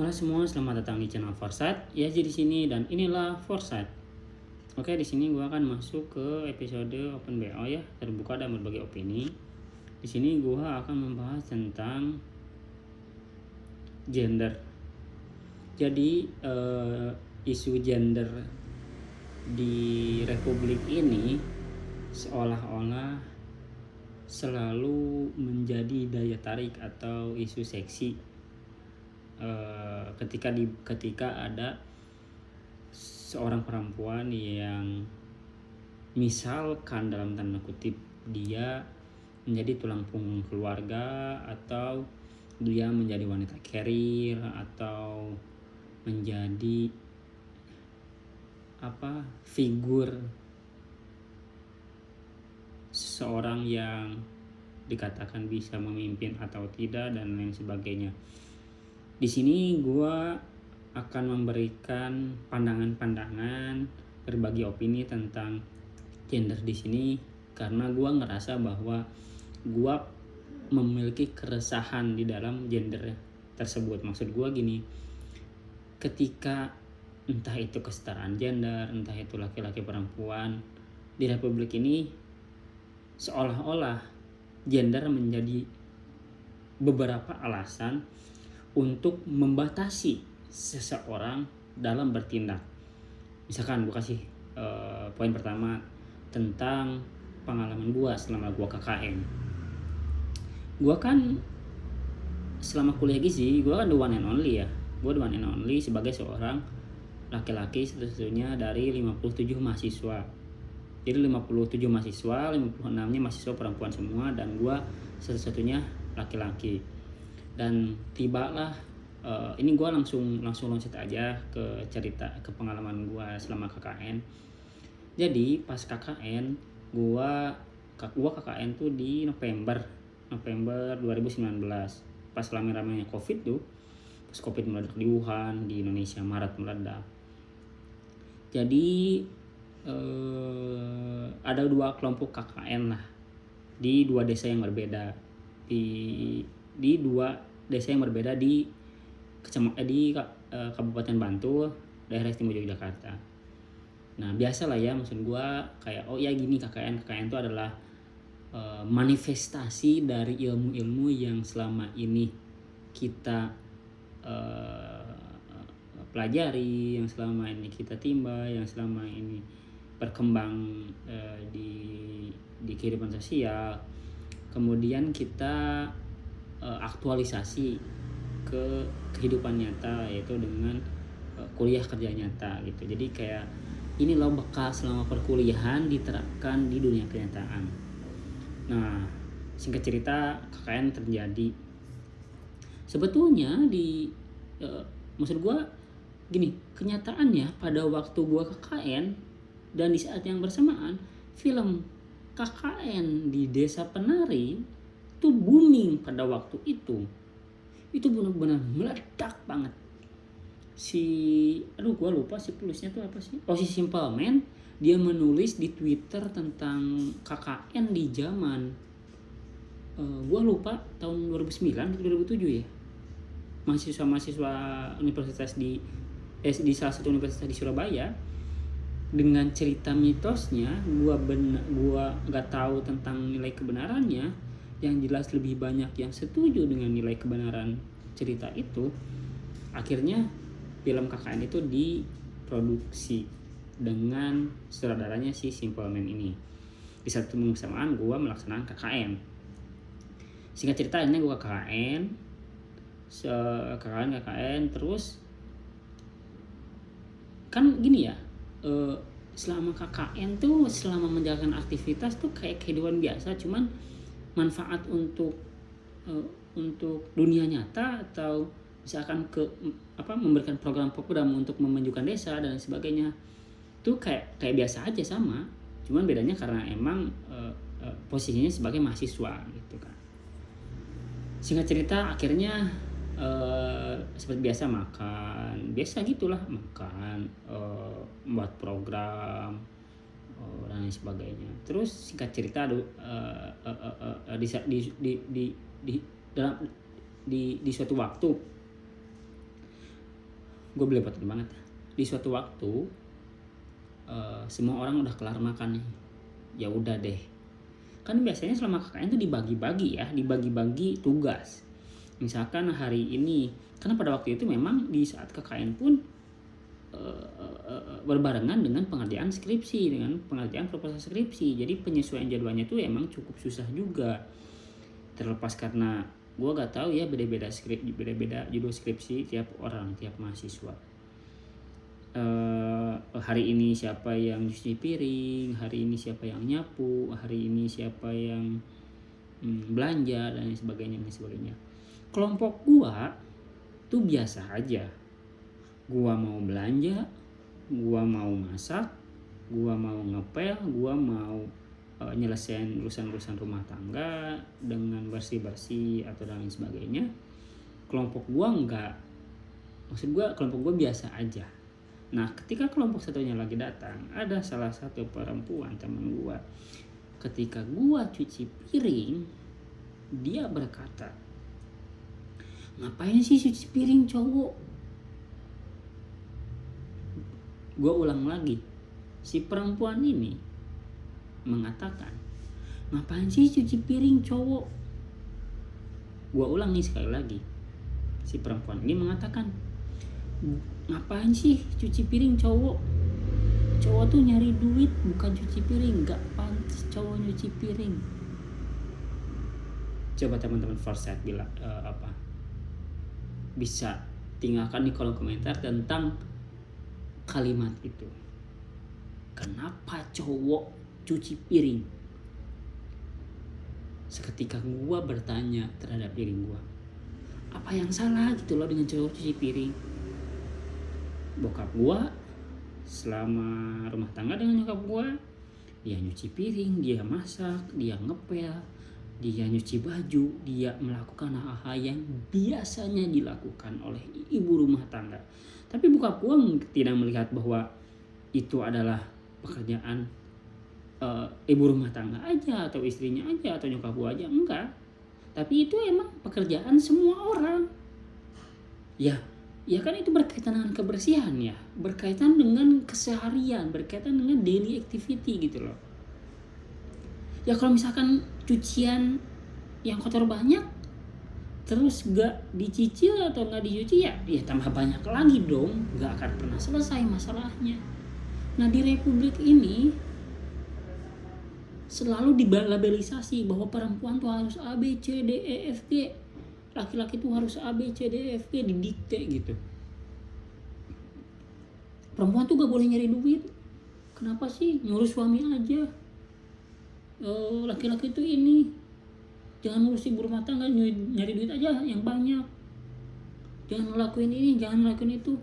Halo semua, selamat datang di channel Foresight. Ya, jadi di sini dan inilah Foresight. Oke, di sini gua akan masuk ke episode Open BO ya, terbuka dan berbagi opini. Di sini gua akan membahas tentang gender. Jadi isu gender di Republik ini seolah-olah selalu menjadi daya tarik atau isu seksi ketika ada seorang perempuan yang misalkan dalam tanda kutip dia menjadi tulang punggung keluarga, atau dia menjadi wanita karir, atau menjadi figur seseorang yang dikatakan bisa memimpin atau tidak dan lain sebagainya. Di sini gue akan memberikan pandangan-pandangan, berbagi opini tentang gender di sini karena gue ngerasa bahwa gue memiliki keresahan di dalam gender tersebut. Maksud gue gini, ketika entah itu kesetaraan gender, entah itu laki-laki perempuan di Republik ini, seolah-olah gender menjadi beberapa alasan untuk membatasi seseorang dalam bertindak. Misalkan gue kasih poin pertama tentang pengalaman gue selama gue KKN. Gue kan selama kuliah gizi, gue kan the one and only ya. Gue the one and only sebagai seorang laki-laki satu-satunya dari 57 mahasiswa. Jadi 57 mahasiswa, 56-nya mahasiswa perempuan semua, dan gue satu-satunya laki-laki. Dan tibalah ini gue langsung loncat aja ke cerita, ke pengalaman gue selama KKN. Jadi pas KKN gue KKN tuh di November 2019, pas rame-ramenya COVID tuh, pas COVID meledak di Wuhan, di Indonesia Maret meledak. Jadi ada dua kelompok KKN lah di dua desa yang berbeda, di dua desa yang berbeda di Kabupaten Bantul, daerah istimewa Yogyakarta. Nah biasa lah ya, maksud gue kayak gini, KKN itu adalah manifestasi dari ilmu-ilmu yang selama ini kita pelajari, yang selama ini kita timba, yang selama ini berkembang di kehidupan sosial. Kemudian kita aktualisasi ke kehidupan nyata, yaitu dengan kuliah kerja nyata gitu. Jadi kayak ini loh bekal selama perkuliahan diterapkan di dunia kenyataan. Nah singkat cerita, KKN terjadi. Sebetulnya maksud gue gini, kenyataannya pada waktu gue KKN dan di saat yang bersamaan film KKN di Desa Penari itu booming pada waktu itu benar-benar meledak banget. Gue lupa si penulisnya tuh apa sih, si Simple Man, dia menulis di Twitter tentang KKN di zaman gue lupa tahun 2009 atau 2007 ya, mahasiswa universitas di salah satu universitas di Surabaya. Dengan cerita mitosnya, gua nggak tahu tentang nilai kebenarannya. Yang jelas lebih banyak yang setuju dengan nilai kebenaran cerita itu. Akhirnya film KKN itu diproduksi dengan sutradaranya si Simple Man ini. Di satu minggu bersamaan gua melaksanakan KKN. Singkat cerita, akhirnya gua KKN terus kan gini ya, selama KKN tuh, selama menjalankan aktivitas tuh kayak kehidupan biasa, cuman manfaat untuk dunia nyata atau misalkan memberikan program-program untuk memajukan desa dan sebagainya tuh kayak biasa aja sama, cuman bedanya karena emang posisinya sebagai mahasiswa gitu kan. Singkat cerita, akhirnya seperti biasa makan, biasa gitulah, makan, buat program dan lain sebagainya. Terus singkat cerita di suatu waktu gue belepotan banget. Di suatu waktu semua orang udah kelar makan nih, ya udah deh, kan biasanya selama KKN itu dibagi-bagi tugas. Misalkan hari ini, karena pada waktu itu memang di saat KKN pun berbarengan dengan pengerjaan skripsi, dengan pengerjaan proposal skripsi. Jadi penyesuaian jadwalnya tuh emang cukup susah juga. Terlepas karena gue gak tahu ya, beda-beda judul skripsi tiap orang, tiap mahasiswa. Hari ini siapa yang cuci piring, hari ini siapa yang nyapu, hari ini siapa yang belanja dan sebagainya. Kelompok gua tuh biasa aja. Gua mau belanja, gua mau masak, gua mau ngepel, gua mau nyelesain urusan rumah tangga dengan bersih-bersih atau dan lain sebagainya. Kelompok gua enggak. Maksud gua kelompok gua biasa aja. Nah, ketika kelompok satunya lagi datang, ada salah satu perempuan teman gua. Ketika gua cuci piring, dia berkata, "Ngapain sih cuci piring cowok?" Gua ulang lagi. Si perempuan ini mengatakan, "Ngapain sih cuci piring cowok?" Gua ulang nih sekali lagi. Si perempuan ini mengatakan, "Ngapain sih cuci piring cowok? Cowok tuh nyari duit bukan cuci piring. Gak pantas cowok nyuci piring." Coba teman-teman foresight bila bisa tinggalkan di kolom komentar tentang kalimat itu. Kenapa cowok cuci piring? Seketika gua bertanya terhadap diri gua, apa yang salah gitu loh dengan cowok cuci piring? Bokap gua selama rumah tangga dengan nyokap gua, dia nyuci piring, dia masak, dia ngepel, dia nyuci baju, dia melakukan hal-hal yang biasanya dilakukan oleh ibu rumah tangga. Tapi bokap gua tidak melihat bahwa itu adalah pekerjaan ibu rumah tangga aja, atau istrinya aja, atau nyokap gua aja, enggak. Tapi itu emang pekerjaan semua orang. Ya kan itu berkaitan dengan kebersihan ya, berkaitan dengan keseharian, berkaitan dengan daily activity gitu loh. Ya kalau misalkan cucian yang kotor banyak, terus gak dicicil atau gak dicuci, ya tambah banyak lagi dong, gak akan pernah selesai masalahnya. Nah, di Republik ini selalu dilabelisasi bahwa perempuan tuh harus A, B, C, D, E, F, G, laki-laki tuh harus A, B, C, D, E, F, G, didikte gitu. Perempuan tuh gak boleh nyari duit. Kenapa sih? Ngurus suami aja. Laki-laki tuh ini, jangan ngurus ibu rumah tangga, nyari duit aja yang banyak. Jangan ngelakuin ini, jangan ngelakuin itu.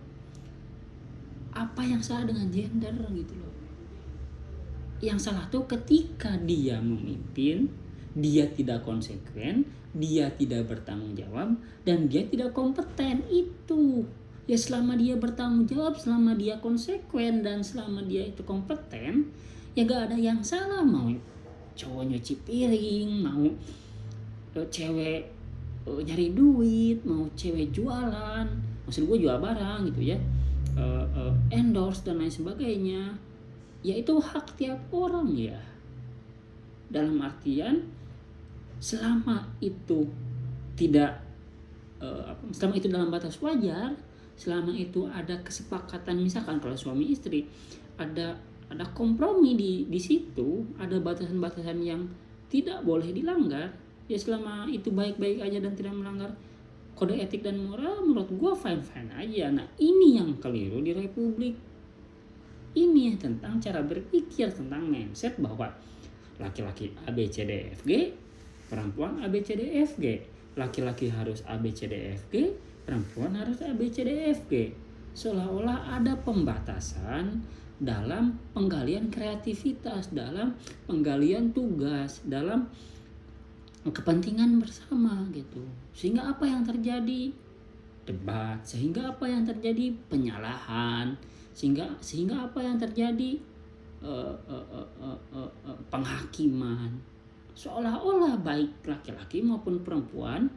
Apa yang salah dengan gender gitu loh? Yang salah tuh ketika dia memimpin, dia tidak konsekuen, dia tidak bertanggung jawab, dan dia tidak kompeten. Itu ya, selama dia bertanggung jawab, selama dia konsekuen, dan selama dia itu kompeten, ya gak ada yang salah. Mau cowok nyuci piring, mau cewek nyari duit, mau cewek jualan, maksud gue jual barang gitu ya, endorse dan lain sebagainya, ya itu hak tiap orang ya. Dalam artian selama itu tidak selama itu dalam batas wajar, selama itu ada kesepakatan, misalkan kalau suami istri ada kompromi di situ, ada batasan-batasan yang tidak boleh dilanggar, ya selama itu baik-baik aja dan tidak melanggar kode etik dan moral, menurut gue fine-fine aja. Nah, ini yang keliru di Republik ini, tentang cara berpikir, tentang mindset bahwa laki-laki A, B, C, D, F, G, perempuan A, B, C, D, F, G. Laki-laki harus A, B, C, D, F, G, perempuan harus A, B, C, D, F, G. Seolah-olah ada pembatasan dalam penggalian kreativitas, dalam penggalian tugas, dalam kepentingan bersama gitu. Sehingga apa yang terjadi? Debat. Sehingga apa yang terjadi? Penyalahan. Sehingga apa yang terjadi? Penghakiman. Seolah-olah baik laki-laki maupun perempuan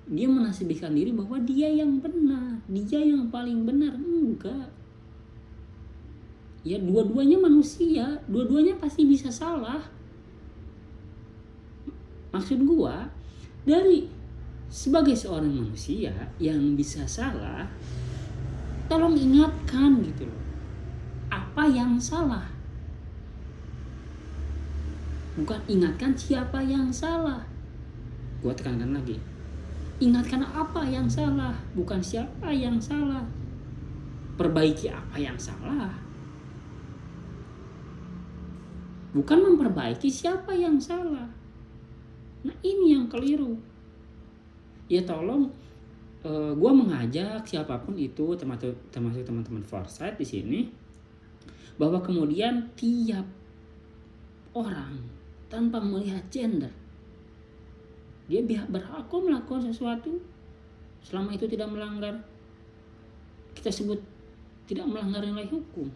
dia menasbihkan diri bahwa dia yang benar, dia yang paling benar. Enggak. Ya, dua-duanya manusia, dua-duanya pasti bisa salah. Maksud gua, dari sebagai seorang manusia yang bisa salah, tolong ingatkan gitu loh, apa yang salah. Bukan ingatkan siapa yang salah. Gua tekankan lagi, ingatkan apa yang salah, bukan siapa yang salah. Perbaiki apa yang salah, bukan memperbaiki siapa yang salah. Nah, ini yang keliru. Ya tolong, gue mengajak siapapun itu, termasuk teman-teman Foresight di sini, bahwa kemudian tiap orang tanpa melihat gender, dia berhak melakukan sesuatu selama itu tidak melanggar, kita sebut tidak melanggar nilai hukum.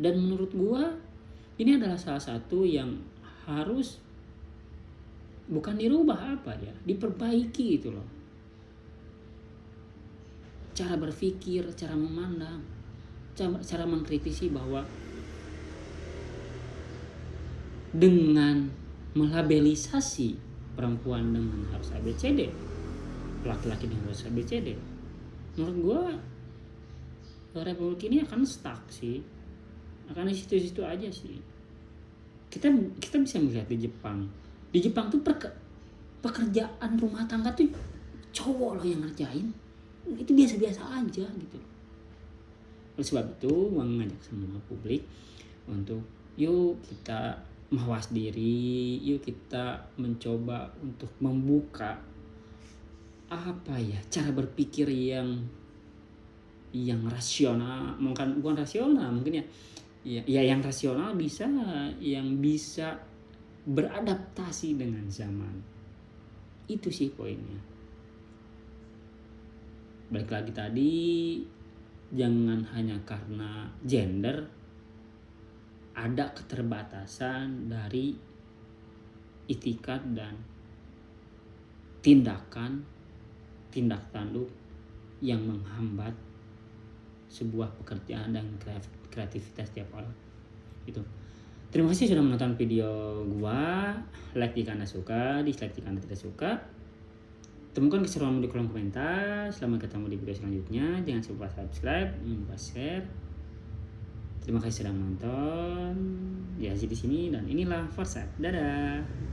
Dan menurut gua ini adalah salah satu yang harus bukan dirubah diperbaiki itu loh. Cara berpikir, cara memandang, cara mengkritisi bahwa dengan melabelisasi perempuan dengan harus ABCD, laki-laki dengan harus ABCD, menurut gue republik ini akan stuck sih, akan di situ-situ aja sih. Kita bisa melihat di Jepang tuh pekerjaan rumah tangga tuh cowok loh yang ngerjain, itu biasa-biasa aja gitu. Oleh sebab itu gue mengajak semua publik untuk yuk kita mawas diri, yuk kita mencoba untuk membuka cara berpikir yang rasional, bukan rasional mungkin ya yang rasional yang bisa beradaptasi dengan zaman. Itu sih poinnya. Balik lagi tadi, jangan hanya karena gender ada keterbatasan dari itikat dan tindak tanduk yang menghambat sebuah pekerjaan dan kreativitas tiap orang. Itu. Terima kasih sudah menonton video gua. Like jika Anda suka, dislike jika Anda tidak suka. Temukan keseruanmu di kolom komentar. Selamat ketemu di video selanjutnya. Jangan lupa subscribe, jangan lupa share. Terima kasih sudah menonton. Ya, di sini dan inilah Foresight. Dadah.